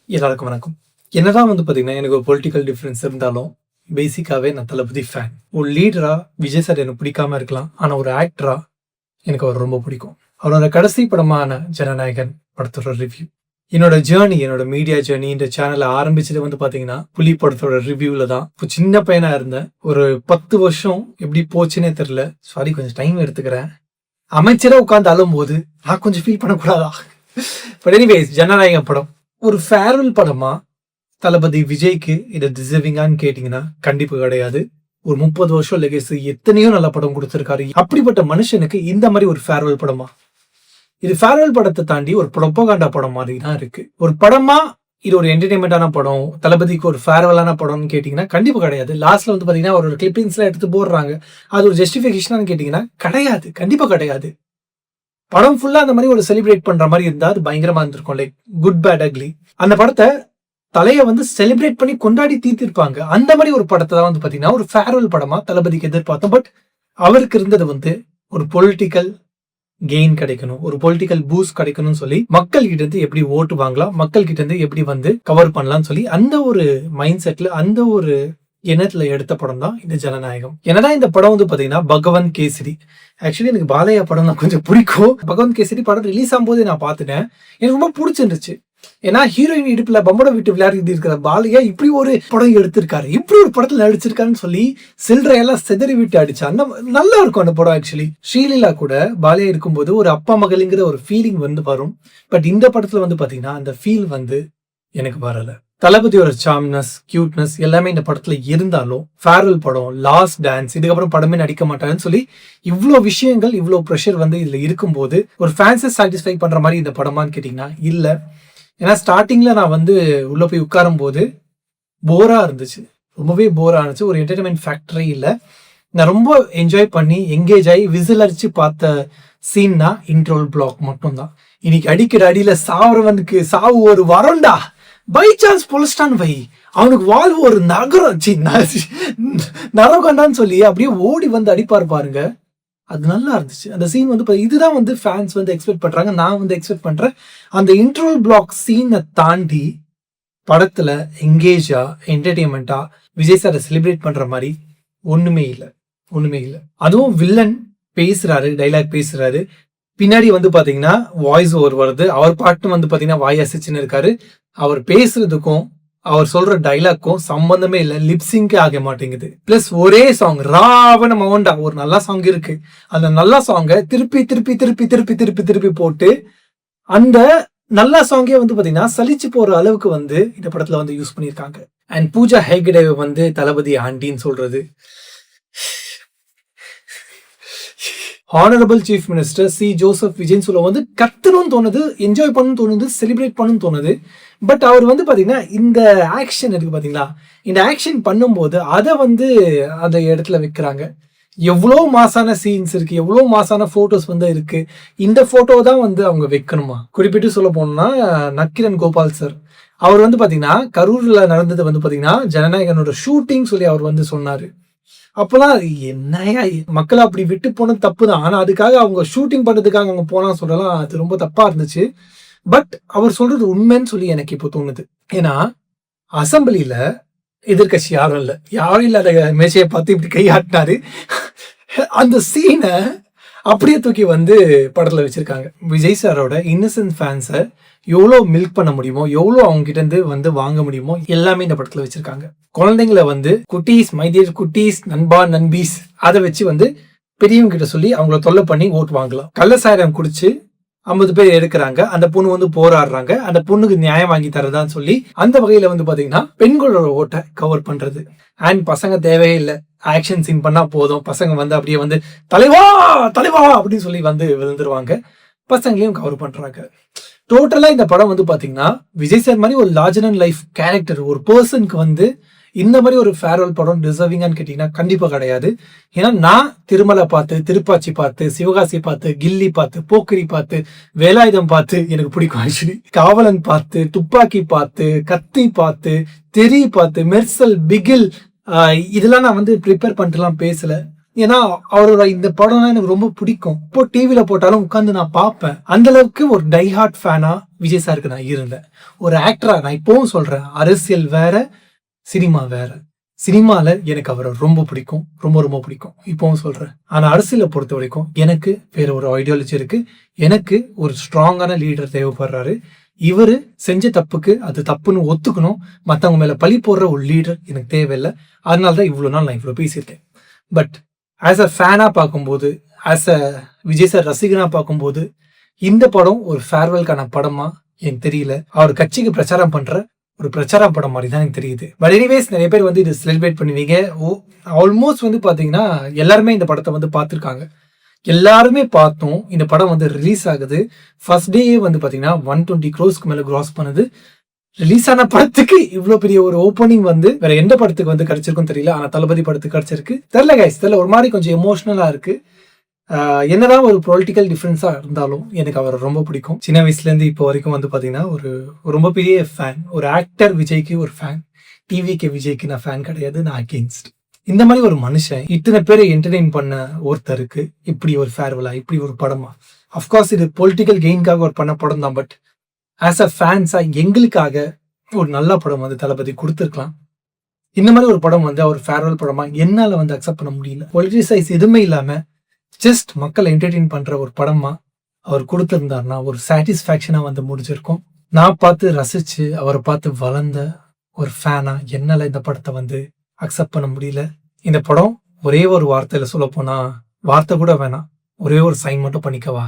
எல்லாருக்கும் வணக்கம். என்னதான் பார்த்தீங்கன்னா, எனக்கு ஒரு பொலிட்டிக்கல் டிஃபரன்ஸ் இருந்தாலும், பேசிக்காவே நான் தளபதி ஃபேன். ஒரு லீடரா விஜய் சார் எனக்கு பிடிக்காம இருக்கலாம். ஆனா ஒரு ஆக்டரா எனக்கு அவர் ரொம்ப பிடிக்கும். அவரோட கடைசி படமான ஜனநாயகன் படத்தோட ரிவ்யூ. என்னோட ஜேர்னி, என்னோட மீடியா ஜேர்னி இந்த சேனலை ஆரம்பிச்சது பார்த்தீங்கன்னா, புலி படத்தோட ரிவ்யூல தான். இப்போ சின்ன பையனா இருந்தேன். ஒரு 10 வருஷம் எப்படி போச்சுன்னே தெரியல. சாரி, கொஞ்சம் டைம் எடுத்துக்கிறேன். அமைச்சரா உட்காந்து அழும்போது நான் கொஞ்சம் ஃபீல் பண்ணக்கூடாதா? பட் எனிவேஸ், ஜனநாயகன் படம் ஒரு ஃபேர்வெல் படமா தளபதி விஜய்க்கு இது டிசர்விங்கான்னு கேட்டீங்கன்னா கண்டிப்பா கிடையாது. ஒரு 30 வருஷம் லெகசி எத்தனையோ நல்ல படம் கொடுத்திருக்காரு. அப்படிப்பட்ட மனுஷனுக்கு இந்த மாதிரி ஒரு ஃபேர்வெல் படமா? இது ஃபேர்வெல் படத்தை தாண்டி ஒரு ப்ரொபகண்டா படம் மாதிரி தான் இருக்கு. ஒரு படமா இது ஒரு என்டர்டைன்மெண்டான படம், தளபதிக்கு ஒரு ஃபேர்வெலான படம்னு கேட்டீங்கன்னா கண்டிப்பா கிடையாது. லாஸ்ட்ல பாத்தீங்கன்னா ஒரு கிளிப்பிங்ஸ்ல எடுத்து போடுறாங்க. அது ஒரு ஜஸ்டிபிகேஷனான்னு கேட்டீங்கன்னா கிடையாது, கண்டிப்பா கிடையாது. படம் ஃபுல்லா அந்த மாதிரி ஒரு செலிப்ரேட் பண்ற மாதிரி இருந்தா அது பயங்கரமா இருந்திருக்கும். Like good bad ugly. அந்த படத்தை தலைய செலிப்ரேட் பண்ணி கொண்டாடி தீர்த்திருப்பாங்க. அந்த மாதிரி ஒரு படத்தை தான் பாத்தீங்கன்னா ஒரு ஃபேர்வெல் படமா தளபதிக்கு எதிர்பார்த்தோம். பட் அவருக்கு இருந்தது ஒரு பொலிட்டிக்கல் கெயின் கிடைக்கணும், ஒரு பொலிட்டிக்கல் பூஸ்ட் கிடைக்கணும்னு சொல்லி மக்கள் கிட்ட இருந்து எப்படி ஓட்டு வாங்கலாம், மக்கள் கிட்ட இருந்து எப்படி கவர் பண்ணலாம்னு சொல்லி அந்த ஒரு மைண்ட் செட்ல, அந்த ஒரு எண்ணத்துல எடுத்த படம் தான் இந்த ஜனநாயகம். என்னதான் இந்த படம் பாத்தீங்கன்னா பகவந்த் கேசரி. ஆக்சுவலி எனக்கு பாலையா படம் தான் கொஞ்சம் பிடிக்கும். பகவந்த் கேசரி படம் ரிலீஸ் ஆகும்போது நான் பார்த்துட்டேன். எனக்கு ரொம்ப பிடிச்சிருந்துச்சு. ஏன்னா ஹீரோயின் இடுப்புல பம்பட விட்டு விளையாடி இருக்கிற பாலையா இப்படி ஒரு படம் எடுத்திருக்காரு, இப்படி ஒரு படத்துல நடிச்சிருக்காருன்னு சொல்லி சில்லறையெல்லாம் செதறி விட்டு அடிச்சு அந்த நல்லா இருக்கும் அந்த படம். ஆக்சுவலி ஸ்ரீலீலா கூட பாலையா இருக்கும்போது ஒரு அப்பா மகளிங்கிற ஒரு ஃபீலிங் வரும். பட் இந்த படத்துல பாத்தீங்கன்னா அந்த ஃபீல் எனக்கு வரல. தளபதியோட சாம்னஸ், கியூட்னஸ் எல்லாமே இந்த படத்துல இருந்தாலும் ஃபேர்வெல் படம், லாஸ்ட் டான்ஸ், இதுக்கப்புறம் படமே நடிக்க மாட்டாருன்னு சொல்லி இவ்வளோ விஷயங்கள், இவ்வளோ ப்ரெஷர் இதுல இருக்கும்போது ஒரு ஃபேன்ஸை சாட்டிஸ்ஃபை பண்ற மாதிரி இந்த படமான்னு கேட்டீங்கன்னா இல்ல. ஏன்னா ஸ்டார்டிங்ல நான் உள்ள போய் உட்காரும் போது போரா இருந்துச்சு, ரொம்பவே போரா இருந்துச்சு. ஒரு என்டர்டைன்மெண்ட் ஃபேக்டரி இல்லை. நான் ரொம்ப என்ஜாய் பண்ணி எங்கேஜ் ஆகி விசில் அடிச்சு பார்த்த சீன்னா இன்ட்ரோல் பிளாக் மட்டும்தான். இன்னைக்கு அடிக்கிற அடியில சாவரவனுக்கு சாவு ஒரு வரண்டா, பை சான்ஸ் பொலிஸ்டான் வை, அவனுக்கு வாழ்வு ஒரு நரகண்டான்னு சொல்லி அப்படியே ஓடி அடிப்பார் பாருங்க. அது நல்லா இருந்துச்சு அந்த சீன். இதுதான் ஃபேன்ஸ் எக்ஸ்பெக்ட் பண்றாங்க, நான் எக்ஸ்பெக்ட் பண்றேன். அந்த இன்ட்ரோல் பிளாக் சீனை தாண்டி படத்துல எங்கேஜா, என்டர்டைன்மெண்டா விஜய் சாரை செலிப்ரேட் பண்ற மாதிரி ஒண்ணுமே இல்லை. அதுவும் வில்லன் பேசுறாரு, டைலாக் பேசுறாரு, பின்னாடி பாத்தீங்கன்னா வாய்ஸ் ஓவர் வருது. அவர் பாட்டு பாத்தீங்கன்னா வாய் அசைச்சுன்னு இருக்காரு. அவர் பேசுறதுக்கும் அவர் சொல்ற டைலாக்கும் சம்பந்தமே இல்லை, லிப்சிங்கே ஆக மாட்டேங்குது. பிளஸ் ஒரே சாங் ராவண மவுண்டா ஒரு நல்ல சாங் இருக்கு. அந்த நல்ல சாங்கை திருப்பி திருப்பி திருப்பி திருப்பி திருப்பி திருப்பி போட்டு அந்த நல்ல சாங்கே பாத்தீங்கன்னா சலிச்சு போற அளவுக்கு இந்த படத்துல யூஸ் பண்ணிருக்காங்க. அண்ட் பூஜா ஹெக்டே தளபதி ஆண்டின்னு சொல்றது, honourable chief minister C Joseph Vijay சொல்ல கத்தணும்னு தோணுது, என்ஜாய் பண்ணணும்னு தோணுது, செலிப்ரேட் பண்ணணும்னு தோணுது. பட் அவர் பாத்தீங்கன்னா இந்த ஆக்ஷன் இருக்கு பாத்தீங்களா, இந்த ஆக்ஷன் பண்ணும்போது அதை அந்த இடத்துல வைக்கிறாங்க. எவ்வளோ மாசான சீன்ஸ் இருக்கு, எவ்வளோ மாசான போட்டோஸ் இருக்கு. இந்த போட்டோ தான் அவங்க வைக்கணுமா? குறிப்பிட்டு சொல்ல போனோம்னா நக்கீரன் கோபால் சார், அவர் பாத்தீங்கன்னா கரூர்ல நடந்தது பாத்தீங்கன்னா ஜனநாயகனோட ஷூட்டிங் சொல்லி அவர் சொன்னாரு. அப்பெல்லாம் என்னையா மக்களை அப்படி விட்டு போனது தப்பு தான். ஆனா அதுக்காக அவங்க ஷூட்டிங் பண்றதுக்காக அவங்க போனா சொல்லலாம், அது ரொம்ப தப்பா இருந்துச்சு. பட் அவர் சொல்றது உண்மைன்னு சொல்லி எனக்கு இப்போ தோணுது. ஏன்னா அசம்பிளில எதிர்கட்சி யாரும் இல்லாத மேசையை பார்த்து இப்படி கையாட்டினாரு. அந்த சீனை அப்படியே தூக்கி படத்துல வச்சிருக்காங்க. விஜய் சாரோட இன்னசென்ட் ஃபேன்ஸை எவ்வளோ மில்க் பண்ண முடியுமோ, எவ்வளோ அவங்க கிட்ட இருந்து வாங்க முடியுமோ எல்லாமே இந்த படத்துல வச்சிருக்காங்க. குழந்தைங்களை குட்டீஸ், மைடியர் குட்டீஸ், நண்பா நண்பீஸ் அதை வச்சு பெரியவங்க கிட்ட சொல்லி அவங்கள தொல்லை பண்ணி ஓட்டு வாங்கலாம். கள்ளசாரம் குடிச்சு 50 பேர் எடுக்கிறாங்க, அந்த பொண்ணு போராடுறாங்க, அந்த பொண்ணுக்கு நியாயம் வாங்கி தரதான்னு சொல்லி அந்த வகையில பாத்தீங்கன்னா பெண்களோட ஓட்டை கவர் பண்றது. அண்ட் பசங்க தேவையே இல்லை, ஆக்ஷன் சீன் பண்ணா போதும், பசங்க அப்படியே தலைவா தலைவா அப்படின்னு சொல்லி விழுந்துருவாங்க. பசங்களையும் கவர் பண்றாங்க. டோட்டலா இந்த படம் பாத்தீங்கன்னா விஜய் சார் மாதிரி ஒரு லார்ஜர் அண்ட் லைஃப் கேரக்டர் ஒரு பர்சனுக்கு இந்த மாதிரி ஒரு ஃபேர்வெல் படம் டிசர்விங்கான்னு கேட்டீங்கன்னா கண்டிப்பா கிடையாது. ஏன்னா நான் திருமலை பார்த்து, திருப்பாச்சி பார்த்து, சிவகாசி பார்த்து, கில்லி பார்த்து, போக்கிரி பார்த்து, வேலாயுதம் பார்த்து எனக்கு பிடிக்கும். ஆக்சுவலி காவலன் பார்த்து, துப்பாக்கி பார்த்து, கத்தி பார்த்து, தெரி பார்த்து, மெர்சல், பிகில், இதெல்லாம் நான் ப்ரிப்பேர் பண்ணிட்டுலாம் பேசல. ஏன்னா அவரோட இந்த படம்லாம் எனக்கு ரொம்ப பிடிக்கும். இப்போ டிவில போட்டாலும் உட்காந்து நான் பார்ப்பேன். அந்த அளவுக்கு ஒரு டைஹார்ட் ஃபேனா விஜய் சாருக்கு நான் இருந்தேன். ஒரு ஆக்டரா நான் இப்பவும் சொல்றேன், அரசியல் வேற, சினிமா வேற. சினிமால எனக்கு அவரை ரொம்ப பிடிக்கும், ரொம்ப ரொம்ப பிடிக்கும், இப்பவும் சொல்றேன். ஆனா அரசியலை பொறுத்த வரைக்கும் எனக்கு வேற ஒரு ஐடியாலஜி இருக்கு. எனக்கு ஒரு ஸ்ட்ராங்கான லீடர் தேவைப்படுறாரு. இவரு செஞ்ச தப்புக்கு அது தப்புன்னு ஒத்துக்கணும். மத்தவங்க மேல பழி போடுற ஒரு லீடர் எனக்கு தேவையில்லை. அதனாலதான் இவ்வளவு நாள் நான் இவ்வளவு பேசியிருக்கேன். பட் ஆஸ் அ ஃபேனா பார்க்கும்போது, ஆஸ் அ விஜய் சார் ரசிகனா பார்க்கும்போது, இந்த படம் ஒரு ஃபேர்வெல்கான படமா எனக்கு தெரியல. அவர் கட்சிக்கு பிரச்சாரம் பண்ற ஒரு பிரச்சார படம் மாதிரி தான் எனக்கு தெரியுது. பட் எனிவேஸ் நிறைய பேர் வந்து இதை செலிப்ரேட் பண்ணுவீங்க. ஆல்மோஸ்ட் வந்து பாத்தீங்கன்னா எல்லாருமே இந்த படத்தை வந்து பார்த்துருக்காங்க. எல்லாருமே பார்த்தோம். இந்த படம் வந்து ரிலீஸ் ஆகுது. ஃபர்ஸ்ட் டே வந்து பாத்தீங்கன்னா 120 crores மேல கிராஸ் பண்ணுது. ரிலீஸ் ஆன படத்துக்கு இவ்வளவு பெரிய ஒரு ஓப்பனிங் வந்து வேற எந்த படத்துக்கு வந்து கிடைச்சிருக்கும் தெரியல. ஆனா தளபதி படத்துக்கு கிடைச்சிருக்கு. தெரியல கைஸ், தெரியல, ஒரு மாதிரி கொஞ்சம் எமோஷனலா இருக்கு. என்னதான் ஒரு பொலிட்டிக்கல் டிஃபரன்ஸா இருந்தாலும் எனக்கு அவரை ரொம்ப பிடிக்கும். சின்ன வயசுல இருந்து இப்போ வரைக்கும் வந்து பாத்தீங்கன்னா ஒரு ரொம்ப பெரிய ஃபேன். ஒரு ஆக்டர் விஜய்க்கு ஒரு ஃபேன். டிவிக்கு விஜய்க்கு நான் ஃபேன் கிடையாது, நான் அகேன்ஸ்ட். இந்த மாதிரி ஒரு மனுஷன் இத்தனை பேரை என்டர்டெயின் பண்ண ஒருத்தருக்கு இப்படி ஒரு ஃபேர்வெலா, இப்படி ஒரு படமா? அப்கோர்ஸ் இது பொலிட்டிக்கல் கெயின்காக ஒரு பண்ண படம் தான். பட் ஆஸ் அ ஃபேன்ஸா எங்களுக்காக ஒரு நல்ல படம் வந்து தளபதி கொடுத்துருக்கலாம். இந்த மாதிரி ஒரு படம் வந்து அவர் ஃபேர்வெல் படமா என்னால வந்து அக்செப்ட் பண்ண முடியல. பொலிட்டிசைஸ் எதுவுமே இல்லாம ஜஸ்ட் மக்களை என்டர்டெயின் பண்ற ஒரு படமா அவர் கொடுத்திருந்தாருன்னா ஒரு சாட்டிஸ்பாக்சனா வந்து முடிஞ்சிருக்கும். நான் பார்த்து ரசிச்சு அவரை பார்த்து வளர்ந்த ஒரு ஃபேனா என்னால இந்த படத்தை வந்து அக்செப்ட் பண்ண முடியல. இந்த படம் ஒரே ஒரு வார்த்தையில சொல்ல போனா, வார்த்தை கூட வேணாம், ஒரே ஒரு சைன் மட்டும் பண்ணிக்கவா,